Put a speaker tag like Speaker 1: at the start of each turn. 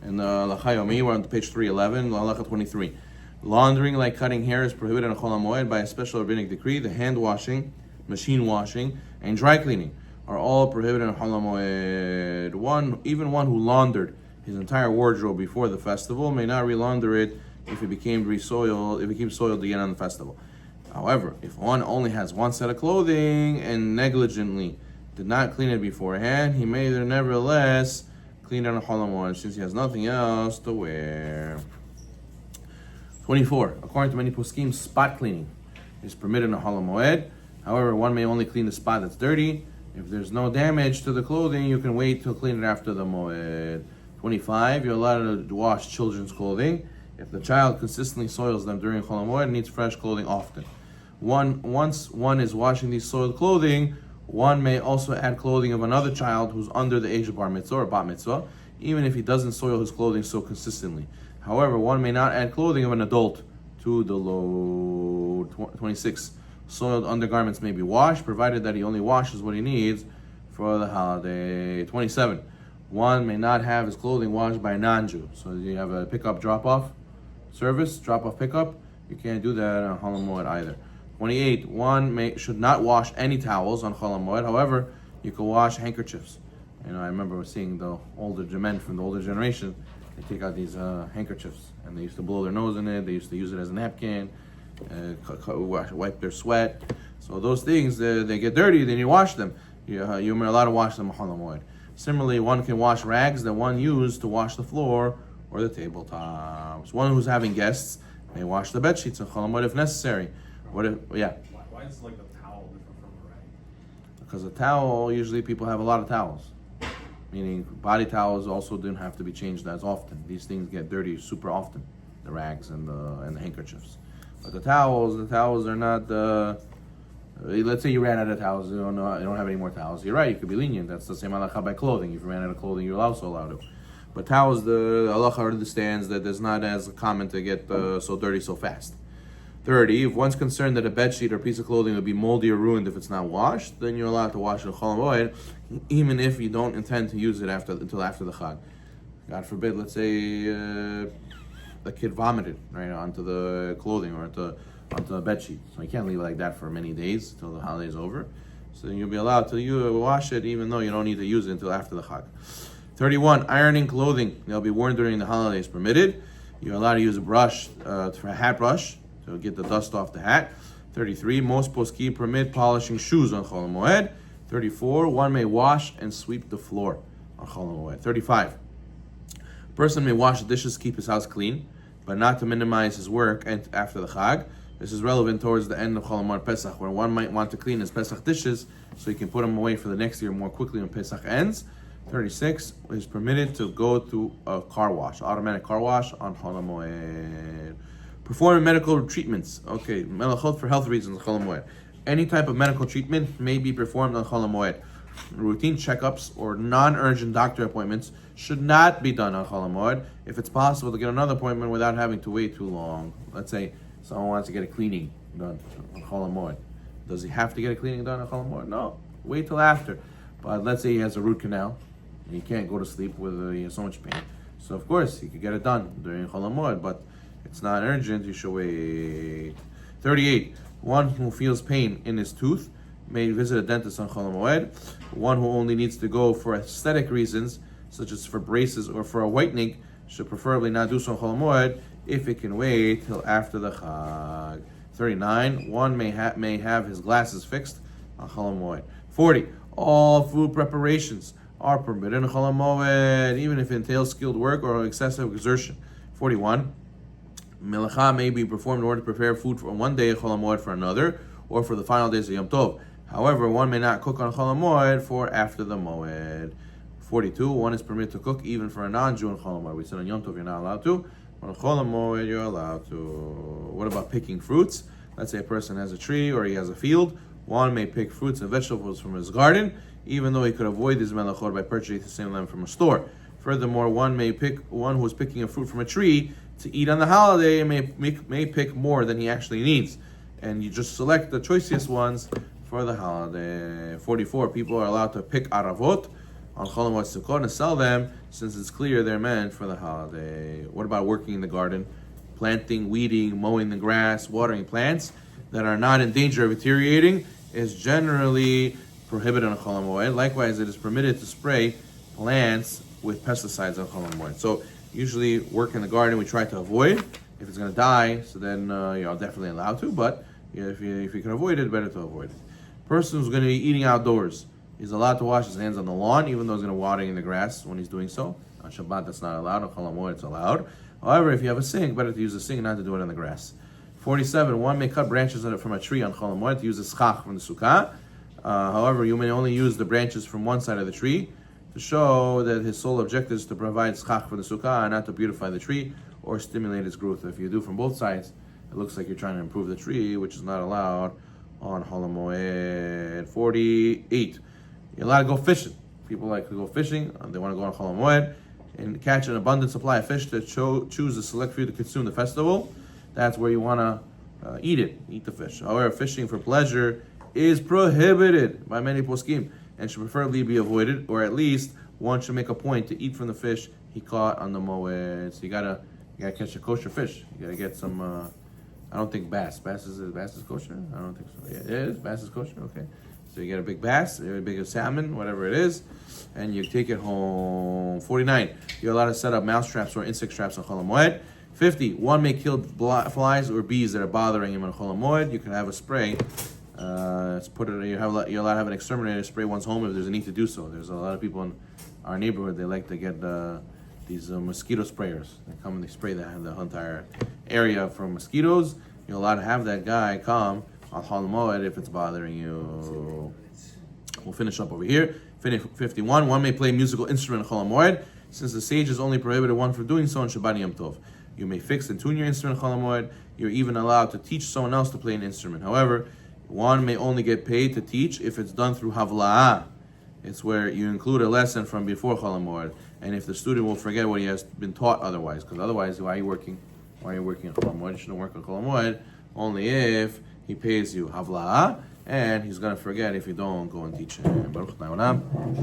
Speaker 1: In the Halacha Yomi, we're on page 311, Halacha 23. Laundering like cutting hair is prohibited on Chol Hamoed by a special rabbinic decree. The hand washing, machine washing, and dry cleaning are all prohibited on Chol Hamoed. Even one who laundered his entire wardrobe before the festival may not re-launder it if it became soiled again on the festival. However, if one only has one set of clothing and negligently did not clean it beforehand, he may nevertheless clean it on Chol Hamoed since he has nothing else to wear. 24. According to many poskim, spot cleaning is permitted on Chol Hamoed. However, one may only clean the spot that's dirty. If there's no damage to the clothing, you can wait to clean it after the Moed. 25. You're allowed to wash children's clothing. If the child consistently soils them during Chol Hamoed, needs fresh clothing often. Once one is washing these soiled clothing, one may also add clothing of another child who's under the age of bar mitzvah or bat mitzvah, even if he doesn't soil his clothing so consistently. However, one may not add clothing of an adult to the load. 26. Soiled undergarments may be washed, provided that he only washes what he needs for the holiday. 27. One may not have his clothing washed by a non-Jew. So you have a pickup drop-off service, drop-off pickup. You can't do that on Chol Hamoed either. 28. One should not wash any towels on Chol Hamoed. However, you can wash handkerchiefs. I remember seeing the older men from the older generation. They take out these handkerchiefs and they used to blow their nose in it. They used to use it as a napkin, wipe their sweat. So those things, they get dirty, then you wash them. You're allowed to wash them on Chol Hamoed. Similarly, one can wash rags that one used to wash the floor or the tabletops. One who's having guests may wash the bed sheets on Chol Hamoed if necessary.
Speaker 2: Why is like the towel different from the rag?
Speaker 1: Because a towel, usually people have a lot of towels. Meaning body towels also didn't have to be changed as often. These things get dirty super often, the rags and the handkerchiefs. But the towels are not. Let's say you ran out of towels. You don't have any more towels. You're right. You could be lenient. That's the same halacha by clothing. If you ran out of clothing, you're also allowed to. But towels, the halacha understands that it's not as common to get so dirty so fast. 30. If one's concerned that a bedsheet or piece of clothing will be moldy or ruined if it's not washed, then you're allowed to wash it in Chol Hamoed, even if you don't intend to use it until after the Chag. God forbid, let's say the kid vomited right onto the clothing or onto the bedsheet. So you can't leave it like that for many days until the holiday's over. So then you'll be allowed to wash it even though you don't need to use it until after the Chag. 31. Ironing clothing. They'll be worn during the holidays permitted. You're allowed to use a brush for a hat brush to get the dust off the hat. 33. Most poskim permit polishing shoes on Chol Hamoed. 34. One may wash and sweep the floor on Chol Hamoed. 35. A person may wash the dishes, keep his house clean, but not to minimize his work and after the Chag. This is relevant towards the end of Chol Hamoed Pesach, where one might want to clean his Pesach dishes so he can put them away for the next year more quickly when Pesach ends. 36. Is permitted to go to a car wash, automatic car wash on Chol Hamoed. Performing medical treatments. Okay, melachot for health reasons on Chol Hamoed. Any type of medical treatment may be performed on Chol Hamoed. Routine checkups or non-urgent doctor appointments should not be done on Chol Hamoed if it's possible to get another appointment without having to wait too long. Let's say someone wants to get a cleaning done on Chol Hamoed. Does he have to get a cleaning done on Chol Hamoed? No, wait till after. But let's say he has a root canal and he can't go to sleep with he has so much pain. So of course he could get it done during Chol Hamoed, but it's not urgent, you should wait. 38. One who feels pain in his tooth may visit a dentist on Chol Hamoed. One who only needs to go for aesthetic reasons, such as for braces or for a whitening, should preferably not do so on Chol Hamoed if it can wait till after the Chag. 39. One may have his glasses fixed on Chol Hamoed. 40. All food preparations are permitted on Chol Hamoed, even if it entails skilled work or excessive exertion. 41. Melacha may be performed in order to prepare food for one day of Chol Hamoed for another, or for the final days of Yom Tov. However, one may not cook on Chol Hamoed for after the Moed. 42. One is permitted to cook even for a non-Jew on Chol Hamoed. We said on Yom Tov you're not allowed to. On Chol Hamoed you're allowed to. What about picking fruits? Let's say a person has a tree or he has a field. One may pick fruits and vegetables from his garden, even though he could avoid these melachot by purchasing them from a store. Furthermore, one who is picking a fruit from a tree to eat on the holiday may pick more than he actually needs, and you just select the choicest ones for the holiday. 44. People are allowed to pick aravot on Chol Hamoed Sukkot and sell them, since it's clear they're meant for the holiday. What about working in the garden? Planting, weeding, mowing the grass, watering plants that are not in danger of deteriorating is generally prohibited on Chol Hamoed. Likewise, it is permitted to spray plants with pesticides on Chol Hamoed. So usually work in the garden we try to avoid. If it's going to die, so then you're definitely allowed to, but if you can avoid it, better to avoid it. Person who's going to be eating outdoors, he's allowed to wash his hands on the lawn, even though he's going to water in the grass when he's doing so. On Shabbat, that's not allowed. On Chol Hamoed, it's allowed. However, if you have a sink, better to use a sink and not to do it on the grass. 47, one may cut branches from a tree on Chol Hamoed to use a schach from the sukkah. However, you may only use the branches from one side of the tree to show that his sole objective is to provide schach for the sukkah and not to beautify the tree or stimulate its growth. If you do from both sides, it looks like you're trying to improve the tree, which is not allowed on Chol Hamoed. 48, you're allowed to go fishing. People like to go fishing, they want to go on Chol Hamoed and catch an abundant supply of fish to choose a select few to consume the festival. That's where you want to eat the fish. However, fishing for pleasure is prohibited by many poskim and should preferably be avoided, or at least one should make a point to eat from the fish he caught on the moed. So you gotta catch a kosher fish. You gotta get some. I don't think bass. Bass is kosher. I don't think so. Yeah, it is. Bass is kosher. Okay. So you get a big bass, a big salmon, whatever it is, and you take it home. 49. You're allowed to set up mouse traps or insect traps on Chol Hamoed. 50. One may kill flies or bees that are bothering him on Chol Hamoed. You can have a spray. You're allowed to have an exterminator spray one's home if there's a need to do so. There's a lot of people in our neighborhood, they like to get these mosquito sprayers. They come and they spray the entire area for mosquitoes. You're allowed to have that guy come on Chol Hamoed if it's bothering you. We'll finish up over here. 51. One may play a musical instrument on Chol Hamoed, since the sages only prohibited one from doing so on Shabbat Yom Tov. You may fix and tune your instrument on Chol Hamoed. You're even allowed to teach someone else to play an instrument. However, one may only get paid to teach if it's done through havla'ah. It's where you include a lesson from before Chol Hamoed, and if the student will forget what he has been taught otherwise. Because otherwise, why are you working? Why are you working on Chol Hamoed? You shouldn't work on Chol Hamoed only if he pays you havla'ah, and he's going to forget if you don't go and teach him. Baruch Adonai Olam.